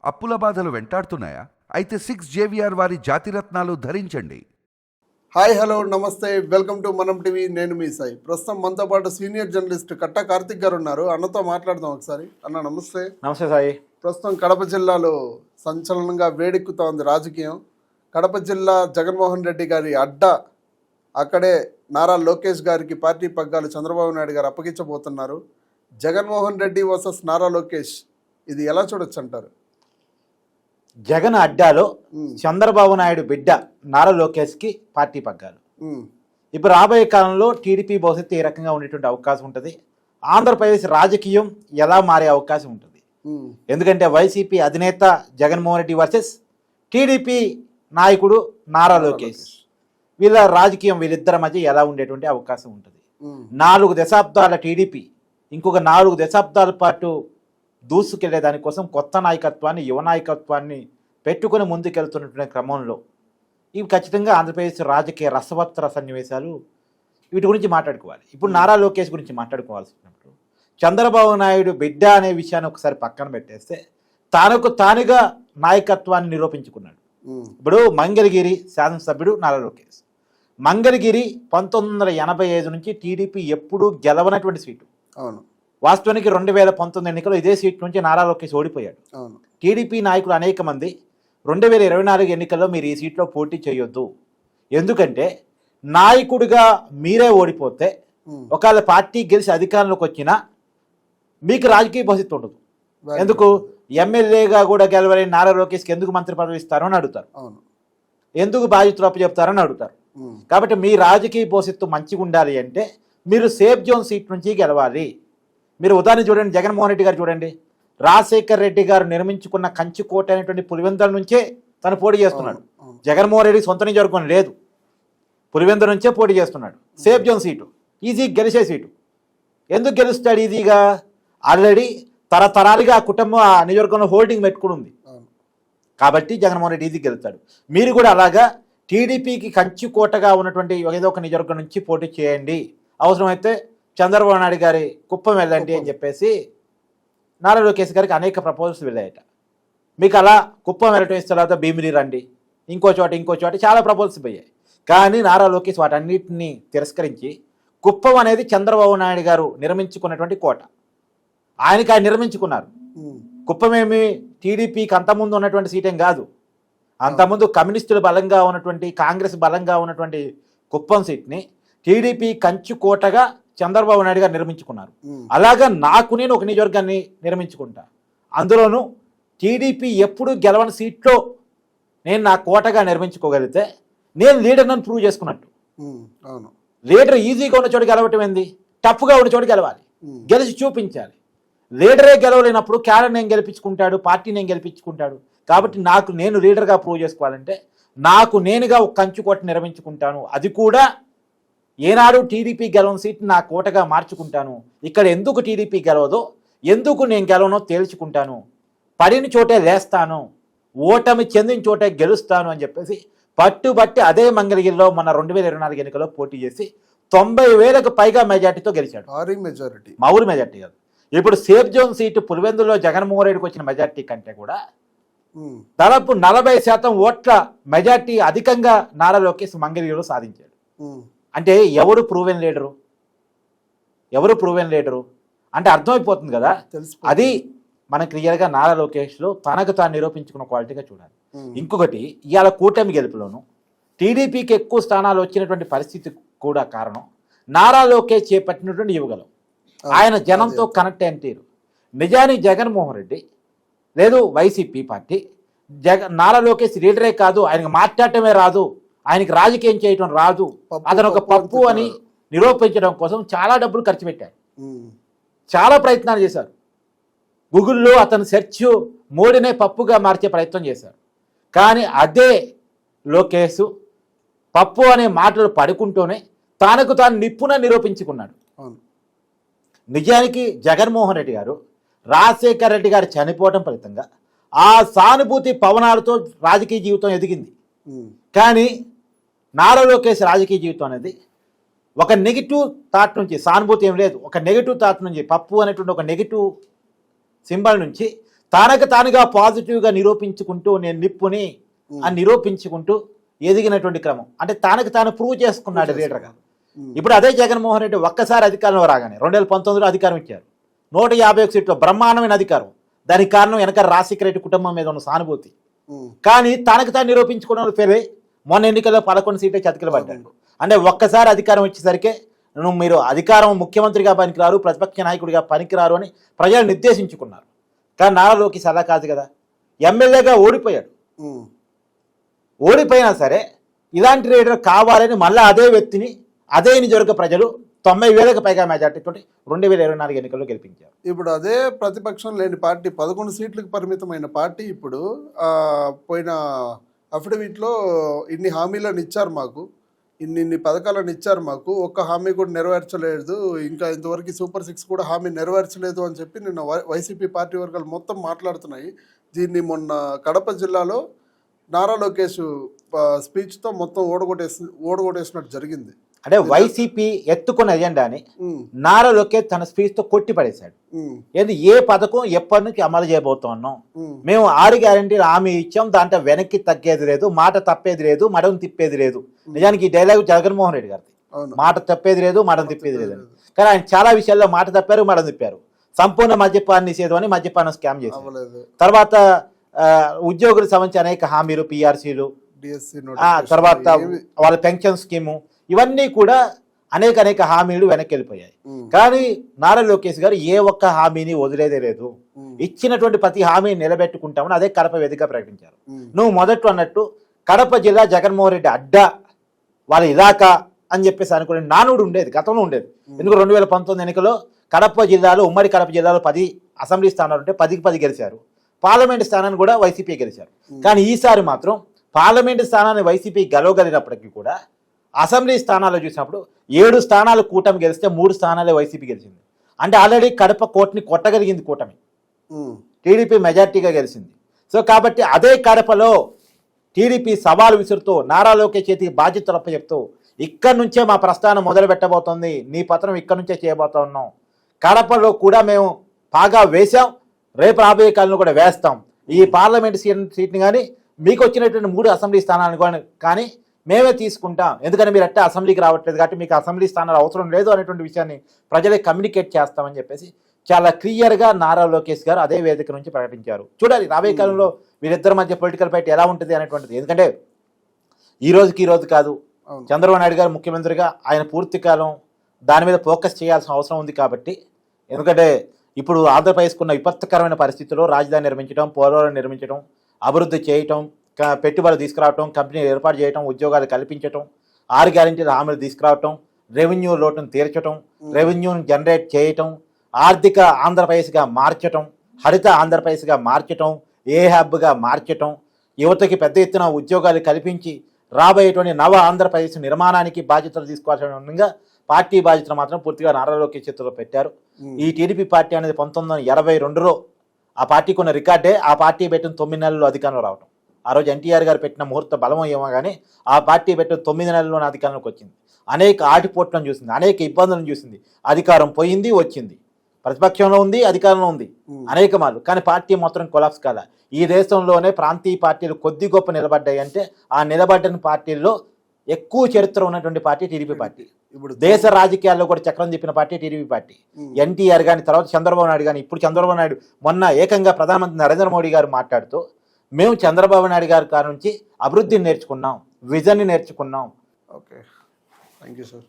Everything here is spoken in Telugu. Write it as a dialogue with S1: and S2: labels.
S1: అప్పుల బాధలు వెంటాడుతున్నాయా? అయితే 6 JVR వారి జాతిరత్నాలు ధరించండి.
S2: హాయ్ హలో నమస్తే, వెల్కమ్ టు మనం టీవీ. నేను మీ సాయి. ప్రస్తుతం మనతో పాటు సీనియర్ జర్నలిస్ట్ కట్టా కార్తిక్ గారు ఉన్నారు. అన్నతో మాట్లాడదాం ఒకసారి. అన్న నమస్తే.
S3: నమస్తే సాయి.
S2: ప్రస్తుతం కడప జిల్లాలో సంచలనంగా వేడెక్కుతా ఉంది రాజకీయం. కడప జిల్లా జగన్మోహన్ రెడ్డి గారి అడ్డా, అక్కడే నారా లోకేష్ గారికి పార్టీ పగ్గాలు చంద్రబాబు నాయుడు గారు అప్పగించబోతున్నారు. జగన్మోహన్ రెడ్డి వర్సెస్ నారా లోకేష్, ఇది ఎలా చూడొచ్చు అంటారు?
S3: జగన్ అడ్డాలో చంద్రబాబు నాయుడు బిడ్డ నారా లోకేష్కి పార్టీ పగ్గాలు. ఇప్పుడు రాబోయే కాలంలో టీడీపీ భవిష్యత్తు ఏ రకంగా ఉండేటువంటి అవకాశం ఉంటుంది, ఆంధ్రప్రదేశ్ రాజకీయం ఎలా మారే అవకాశం ఉంటుంది. ఎందుకంటే వైసీపీ అధినేత జగన్మోహన్ రెడ్డి వర్సెస్ టీడీపీ నాయకుడు నారా లోకేష్, వీళ్ళ రాజకీయం వీళ్ళిద్దరి మధ్య ఎలా ఉండేటువంటి అవకాశం ఉంటుంది. 4 దశాబ్దాల టీడీపీ ఇంకొక 4 దశాబ్దాల పాటు దూసుకెళ్లే దానికోసం కొత్త నాయకత్వాన్ని, యువ నాయకత్వాన్ని పెట్టుకుని ముందుకెళ్తున్నటువంటి క్రమంలో ఇవి ఖచ్చితంగా ఆంధ్రప్రదేశ్ రాజకీయ రసవత్తర సన్నివేశాలు, వీటి గురించి మాట్లాడుకోవాలి. ఇప్పుడు నారా లోకేష్ గురించి మాట్లాడుకోవాల్సినప్పుడు చంద్రబాబు నాయుడు బిడ్డ అనే విషయాన్ని ఒకసారి పక్కన పెట్టేస్తే తానుకు తానుగా నాయకత్వాన్ని నిరూపించుకున్నాడు. ఇప్పుడు మంగళగిరి శాసనసభ్యుడు నారా లోకేష్. మంగళగిరి 1985 నుంచి టీడీపీ ఎప్పుడూ గెలవనటువంటి సీటు.
S2: అవును.
S3: వాస్తవానికి 2019 ఎన్నికల్లో ఇదే సీట్ నుంచి నారా లోకేష్ ఓడిపోయాడు. టీడీపీ నాయకులు అనేక మంది 2024 ఎన్నికల్లో మీరు ఈ సీట్లో పోటీ చేయొద్దు, ఎందుకంటే నాయకుడిగా మీరే ఓడిపోతే ఒకవేళ పార్టీ గెలిచి అధికారంలోకి వచ్చినా మీకు రాజకీయ భవిష్యత్తు ఉండదు. ఎందుకు ఎమ్మెల్యేగా కూడా గెలవలేని నారా లోకేష్కి ఎందుకు మంత్రి పదవి ఇస్తారో అని అడుగుతారు, ఎందుకు బాధ్యతలు అప్పచెప్తారని అడుగుతారు. కాబట్టి మీ రాజకీయ భవిష్యత్తు మంచిగా ఉండాలి అంటే మీరు సేఫ్ జోన్ సీట్ నుంచి గెలవాలి. మీరు ఉదాహరణ చూడండి, జగన్మోహన్ రెడ్డి గారు చూడండి, రాజశేఖర్ రెడ్డి గారు నిర్మించుకున్న కంచుకోట అనేటువంటి పులివెందుల నుంచే తను పోటీ చేస్తున్నాడు. జగన్మోహన్ రెడ్డి సొంత నియోజకవర్గం లేదు, పులివెందుల నుంచే పోటీ చేస్తున్నాడు. సేఫ్ జోన్ సీటు, ఈజీ గెలిచే సీటు. ఎందుకు గెలుస్తాడు ఈజీగా? ఆల్రెడీ తరతరాలుగా ఆ కుటుంబం ఆ నియోజకవర్గంలో హోల్డింగ్ పెట్టుకుని ఉంది కాబట్టి జగన్మోహన్ రెడ్డి ఈజీ గెలుస్తాడు. మీరు కూడా అలాగా టీడీపీకి కంచుకోటగా ఉన్నటువంటి ఏదో ఒక నియోజకవర్గం నుంచి పోటీ చేయండి, అవసరమైతే చంద్రబాబు నాయుడు గారి కుప్పం వెళ్ళండి అని చెప్పేసి నారా లోకేష్ గారికి అనేక ప్రపోజల్స్ వెళ్ళాయట. మీకు అలా కుప్పం వెళ్ళటం ఇస్తే తర్వాత భీమిలి రండి, ఇంకో చోట చాలా ప్రపోజల్స్ పోయాయి. కానీ నారా లోకేష్ వాటన్నిటిని తిరస్కరించి కుప్పం అనేది చంద్రబాబు నాయుడు గారు నిర్మించుకున్నటువంటి కోట, ఆయనకి ఆయన నిర్మించుకున్నారు. కుప్పమేమి టీడీపీకి అంతకుముందు ఉన్నటువంటి సీటేం కాదు, అంతకుముందు కమ్యూనిస్టులు బలంగా ఉన్నటువంటి, కాంగ్రెస్ బలంగా ఉన్నటువంటి కుప్పం సీట్ని టీడీపీ కంచుకోటగా చంద్రబాబు నాయుడు గారు నిర్మించుకున్నారు. అలాగా నేను ఒక నియోజకవర్గాన్ని నిర్మించుకుంటా, అందులోనూ టీడీపీ ఎప్పుడు గెలవని సీట్లో నేను నా కోటగా నిర్మించుకోగలిగితే నేను లీడర్ని ప్రూవ్ చేసుకున్నట్టు. లీడర్ ఈజీగా ఉన్న చోటు గెలవటం ఏంది, టఫ్గా ఉన్న చోటు గెలవాలి, గెలిచి చూపించాలి. లీడరే గెలవలేనప్పుడు క్యాడర్ నేను గెలిపించుకుంటాడు, పార్టీ నేను గెలిపించుకుంటాడు. కాబట్టి నేను లీడర్గా ప్రూవ్ చేసుకోవాలంటే నేనుగా ఒక కంచుకోట నిర్మించుకుంటాను, అది కూడా ఏనాడు టీడీపీ గెలవని సీట్ నా కోటగా మార్చుకుంటాను. ఇక్కడ ఎందుకు టీడీపీ గెలవదో, ఎందుకు నేను గెలవనో తేల్చుకుంటాను, పడిన చోటే లేస్తాను, ఓటమి చెందిన చోటే గెలుస్తాను అని చెప్పేసి పట్టుబట్టి అదే మంగళగిరిలో మన 2024 ఎన్నికల్లో పోటీ చేసి 90,000కు పైగా మెజార్టీతో గెలిచాడు. మౌరు మెజార్టీ కాదు. ఇప్పుడు సేఫ్ జోన్ సీటు పులివెందులో జగన్మోహన్ రెడ్డికి వచ్చిన మెజార్టీ కంటే కూడా దాదాపు 40% ఓట్ల మెజార్టీ అధికంగా నారా లోకేష్ మంగళగిరిలో సాధించాడు. అంటే ఎవరు ప్రూవెన్ లీడరు అంటే అర్థమైపోతుంది కదా. అది మన క్లియర్గా నారా లోకేష్లో తనకు తాను నిరూపించుకున్న క్వాలిటీగా చూడాలి. ఇంకొకటి, ఇవాళ కూటమి గెలుపులోను టీడీపీకి ఎక్కువ స్థానాలు వచ్చినటువంటి పరిస్థితి కూడా కారణం నారా లోకేష్ చేపట్టినటువంటి యువగలం. ఆయన జనంతో కనెక్ట్ అయిన తీరు. నిజానికి జగన్మోహన్ రెడ్డి లేదు వైసీపీ పార్టీ నారా లోకేష్ లీడరే కాదు, ఆయనకు మాట్లాడటమే రాదు, ఆయనకి రాజకీయం చేయటం రాదు, అతను ఒక పప్పు అని నిరూపించడం కోసం చాలా డబ్బులు ఖర్చు పెట్టారు, చాలా ప్రయత్నాలు చేశారు. గూగుల్లో అతను సెర్చ్ మోడీనే పప్పుగా మార్చే ప్రయత్నం చేశారు. కానీ అదే లోకేష్ పప్పు అనే మాటలు పడుకుంటూనే తాను నిప్పున నిరూపించుకున్నాడు. నిజానికి జగన్మోహన్ రెడ్డి గారు రాజశేఖర్ రెడ్డి గారు చనిపోవడం ఫలితంగా ఆ సానుభూతి పవనాలతో రాజకీయ జీవితం ఎదిగింది. కానీ నారా లోకేష్ రాజకీయ జీవితం అనేది ఒక నెగిటివ్ థాట్ నుంచి, సానుభూతి ఏం లేదు, ఒక నెగిటివ్ థాట్ నుంచి, పప్పు అనేటువంటి ఒక నెగిటివ్ సింబల్ నుంచి తనకు తానుగా పాజిటివ్గా నిరూపించుకుంటూ నేను నిప్పుని అని నిరూపించుకుంటూ ఎదిగినటువంటి క్రమం. అంటే తనకు తాను ప్రూవ్ చేసుకున్నాడు లీడర్గా. ఇప్పుడు అదే జగన్మోహన్ రెడ్డి ఒక్కసారి అధికారంలో రాగానే 2019లో అధికారం ఇచ్చారు. 151 సీట్లు బ్రహ్మాండమైన అధికారం. దానికి కారణం వెనక రాజశేఖర రెడ్డి కుటుంబం మీద ఉన్న సానుభూతి. కానీ తనకు తాను నిరూపించుకోవడం ఫెయిల్ అయ్యి మొన్న ఎన్నికల్లో 11 సీట్లే చతికిల పడ్డాడు. అంటే ఒక్కసారి అధికారం వచ్చేసరికి మీరు అధికారం ముఖ్యమంత్రిగా పనికిరారు, ప్రతిపక్ష నాయకుడిగా పనికిరారు అని ప్రజలు నిర్దేశించుకున్నారు. కానీ నారా లోకేష్ అలా కాదు కదా, ఎమ్మెల్యేగా ఓడిపోయాడు. ఓడిపోయినా సరే ఇలాంటి లీడర్ కావాలని మళ్ళీ అదే వ్యక్తిని అదే నిజవర్గ ప్రజలు 90,000కు పైగా మెజార్టీతో 2024 ఎన్నికల్లో గెలిపించారు.
S2: ఇప్పుడు అదే ప్రతిపక్షం లేని పార్టీ 11 సీట్లకు పరిమితమైన పార్టీ ఇప్పుడు పోయిన అఫిడవిట్లో ఇన్ని హామీలను ఇచ్చారు మాకు, ఇన్ని పథకాలను ఇచ్చారు మాకు, ఒక్క హామీ కూడా నెరవేర్చలేదు, ఇంకా ఇంతవరకు సూపర్ 6 కూడా హామీ నెరవేర్చలేదు అని చెప్పి నిన్న వైసీపీ పార్టీ వర్గాలు మొత్తం మాట్లాడుతున్నాయి. దీన్ని మొన్న కడప జిల్లాలో నారా లోకేష్ స్పీచ్తో మొత్తం ఓడగొట్టేసినట్టు జరిగింది.
S3: అంటే వైసీపీ ఎత్తుకున్న ఎజెండాని నారా లోకేష్ తన స్పీచ్తో కొట్టి పడేశాడు. ఏది ఏ పథకం ఎప్పటి నుంచి అమలు చేయబోతున్నాం, మేము 6 గ్యారెంటీలు హామీ ఇచ్చాం, దాంట్లో వెనక్కి తగ్గేది లేదు, మాట తప్పేది లేదు, మడం తిప్పేది లేదు. నిజానికి ఈ డైలాగ్ జగన్మోహన్ రెడ్డి గారిది, మాట తప్పేది లేదు, మడం తిప్పేది లేదు. కానీ ఆయన చాలా విషయాల్లో మాట తప్పారు, మడం తిప్పారు. సంపూర్ణ మద్యపాన నిషేధం అని మద్యపానం స్కామ్ చేశారు. తర్వాత ఉద్యోగులకు సంబంధించి అనేక హామీలు, పిఆర్సీలు, తర్వాత వాళ్ళ పెన్షన్ స్కీము, ఇవన్నీ కూడా అనేక హామీలు వెనక్కి వెళ్ళిపోయాయి. కానీ నారా లోకేష్ గారు ఏ ఒక్క హామీని వదిలేదే లేదు. ఇచ్చినటువంటి ప్రతి హామీని నిలబెట్టుకుంటామని అదే కడప వేదికగా ప్రకటించారు. నువ్వు మొదట్లో అన్నట్టు కడప జిల్లా జగన్మోహన్ రెడ్డి అడ్డా వాళ్ళ ఇలాకా అని చెప్పేసి అనుకునే నానుడు ఉండేది, గతంలో ఉండేది. ఎందుకు 2019 ఎన్నికల్లో కడప జిల్లాలో, ఉమ్మడి కడప జిల్లాలో 10 అసెంబ్లీ స్థానాలు ఉంటే 10కి 10 గెలిచారు. పార్లమెంట్ స్థానాన్ని కూడా వైసీపీ గెలిచారు. కానీ ఈసారి మాత్రం పార్లమెంటు స్థానాన్ని వైసీపీ గెలవగలిగినప్పటికీ కూడా అసెంబ్లీ స్థానాల్లో చూసినప్పుడు 7 స్థానాలు కూటమి గెలిస్తే 3 స్థానాలే వైసీపీ గెలిచింది. అంటే ఆల్రెడీ కడప కోటని కొట్టగలిగింది కూటమి, టీడీపీ మెజార్టీగా గెలిచింది. సో కాబట్టి అదే కడపలో టీడీపీ సవాలు విసురుతూ నారా లోకేష్ చేతికి బాధ్యతలు అప్పచెప్తూ ఇక్కడి నుంచే మా ప్రస్థానం మొదలు పెట్టబోతోంది, నీ పత్రం ఇక్కడి నుంచే చేయబోతా ఉన్నాం, కడపలో కూడా మేము బాగా వేశాం, రేపు రాబోయే కాలంలో కూడా వేస్తాం, ఈ పార్లమెంట్ సీట్ని కానీ మీకు వచ్చినటువంటి 3 అసెంబ్లీ స్థానాలను కానీ మేమే తీసుకుంటాం, ఎందుకంటే మీరు అట్టే అసెంబ్లీకి రావట్లేదు కాబట్టి మీకు అసెంబ్లీ స్థానాలు అవసరం లేదు అనేటువంటి విషయాన్ని ప్రజలే కమ్యూనికేట్ చేస్తామని చెప్పేసి చాలా క్లియర్గా నారా లోకేష్ గారు అదే వేదిక నుంచి ప్రకటించారు. చూడాలి రాబోయే కాలంలో వీరిద్దరి మధ్య పొలిటికల్ ఫైట్ ఎలా ఉంటుంది అనేటువంటిది. ఎందుకంటే ఈ రోజు కాదు, చంద్రబాబు నాయుడు గారు ముఖ్యమంత్రిగా ఆయన పూర్తి కాలం దాని మీద ఫోకస్ చేయాల్సిన అవసరం ఉంది. కాబట్టి ఎందుకంటే ఇప్పుడు ఆంధ్రప్రదేశ్కున్న విపత్కరమైన పరిస్థితుల్లో రాజధాని నిర్మించడం, పోలవరం నిర్మించడం, అభివృద్ధి చేయటం, పెట్టుబడులు తీసుకురావటం, కంపెనీలు ఏర్పాటు చేయటం, ఉద్యోగాలు కల్పించటం, 6 గ్యారెంటీల హామీలు తీసుకురావటం, రెవెన్యూ లోటును తీర్చడం, రెవెన్యూను జనరేట్ చేయటం, ఆర్థిక ఆంధ్రప్రదేశ్గా మార్చటం, హరిత ఆంధ్రప్రదేశ్గా మార్చటం, ఏ హబ్గా మార్చటం, యువతకి పెద్ద ఎత్తున ఉద్యోగాలు కల్పించి రాబోయేటువంటి నవ ఆంధ్రప్రదేశ్ నిర్మాణానికి బాధ్యతలు తీసుకోవాల్సిన పార్టీ బాధ్యతలు మాత్రం పూర్తిగా నారా లోకేష్ చేతుల్లో పెట్టారు. ఈ టీడీపీ పార్టీ అనేది 1982లో ఆ పార్టీకి ఉన్న రికార్డే, ఆ పార్టీ పెట్టిన 9 నెలల్లో అధికారంలో రావడం. ఆ రోజు ఎన్టీఆర్ గారు పెట్టిన ముహూర్త బలం ఏమో కానీ ఆ పార్టీ పెట్టిన 9 నెలల్లోనే అధికారంలోకి వచ్చింది. అనేక ఆటిపోట్లను చూసింది, అనేక ఇబ్బందులను చూసింది. అధికారం పోయింది, వచ్చింది, ప్రతిపక్షంలో ఉంది, అధికారంలో ఉంది అనేక మార్లు. కానీ పార్టీ మాత్రం కొలాప్స్ కాల. ఈ దేశంలోనే ప్రాంతీయ పార్టీలు కొద్ది గొప్ప నిలబడ్డాయి అంటే ఆ నిలబడ్డ పార్టీల్లో ఎక్కువ చరిత్ర ఉన్నటువంటి పార్టీ టీడీపీ పార్టీ. ఇప్పుడు దేశ రాజకీయాల్లో కూడా చక్రం తిప్పిన పార్టీ టీడీపీ పార్టీ. ఎన్టీఆర్ కానీ, తర్వాత చంద్రబాబు నాయుడు కానీ, ఇప్పుడు చంద్రబాబు నాయుడు మొన్న ఏకంగా ప్రధానమంత్రి నరేంద్ర మోడీ గారు మాట్లాడుతూ మేము చంద్రబాబు నాయుడు గారి కాడ నుంచి అభివృద్ధిని నేర్చుకున్నాం, విజన్ని నేర్చుకున్నాం.
S2: Okay, thank you sir.